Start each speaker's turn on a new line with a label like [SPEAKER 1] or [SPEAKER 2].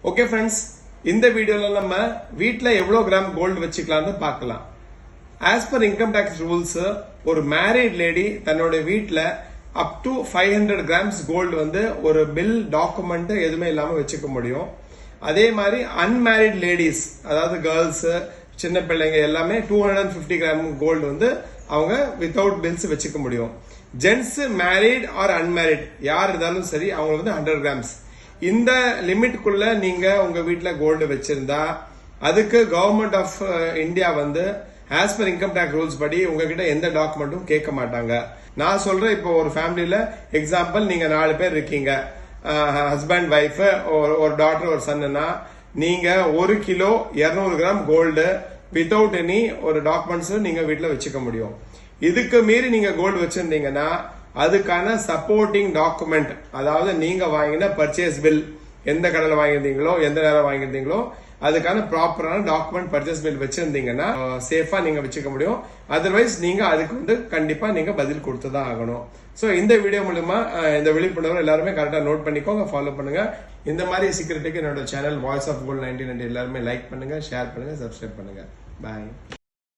[SPEAKER 1] Okay friends, இந்த வீடியோல நம்ம வீட்ல எவ்வளவு கிராம் கோல்டு வச்சுக்கலாம்னு பார்க்கலாம். As per income tax rules, ஒரு மேரிட் லேடி தன்னோட வீட்ல அப் டு 500 கிராம்ஸ் கோல்டு வந்து ஒரு பில் டாக்குமெண்ட் எதுவுமே இல்லாம வச்சுக்க முடியும். அதே மாதிரி அன்மேரிட் லேடிஸ், அதாவது கேர்ள்ஸ், சின்ன பிள்ளைங்க எல்லாமே 250 கிராம் கோல்டு வந்து அவங்க வித்தவுட் பில்ஸ் வச்சுக்க முடியும். ஜென்ஸ் மேரிட் ஆர் அன்மேரிட் யார் இருந்தாலும் சரி, அவங்க வந்து 100 கிராம்ஸ். இந்த லிமிட்குள்ள நீங்க உங்க வீட்டுல கோல்டு வச்சிருந்தா அதுக்கு கவர்மெண்ட் ஆஃப் இந்தியா வந்து as per income tax rules படி உங்ககிட்ட எந்த டாக்குமெண்ட்டும் கேட்க மாட்டாங்க. நான் சொல்றேன், இப்போ ஒரு ஃபேமிலியில எக்ஸாம்பிள் நீங்க 4 பேர் இருக்கீங்க, ஹஸ்பண்ட், ஒய்ஃப், ஒரு டாட்டர், ஒரு சன்னா, நீங்க 1 kilo 200 gram gold without any ஒரு டாக்குமெண்ட்ஸ் நீங்க வீட்டுல வச்சுக்க முடியும். இதுக்கு மீறி நீங்க கோல்டு வச்சிருந்தீங்கன்னா அதுக்கான சப்போர்ட்டிங் டாக்குமெண்ட், அதாவது நீங்க வாங்கின பர்ச்சேஸ் பில், எந்த கடையில் வாங்கியிருந்தீங்களோ எந்த நேரம் வாங்கியிருந்தீங்களோ அதுக்கான ப்ராப்பரான டாக்குமெண்ட் பர்ச்சேஸ் பில் வச்சிருந்தீங்கன்னா சேஃபா நீங்க வச்சுக்க முடியும். அதர்வைஸ் நீங்க அதுக்கு வந்து கண்டிப்பா நீங்க பதில் கொடுத்துதான் ஆகணும். சோ இந்த வீடியோ மூலமா இந்த விழிப்புணர்வு எல்லாருமே கரெக்டா நோட் பண்ணிக்கோங்க, ஃபாலோ பண்ணுங்க. இந்த மாதிரி சீக்கிரட்டுக்கு என்னோட சேனல் வாய்ஸ் ஆஃப் கோல்ட் 1990 எல்லாருமே லைக் பண்ணுங்க, ஷேர் பண்ணுங்க, சப்ஸ்கிரைப் பண்ணுங்க. பாய்.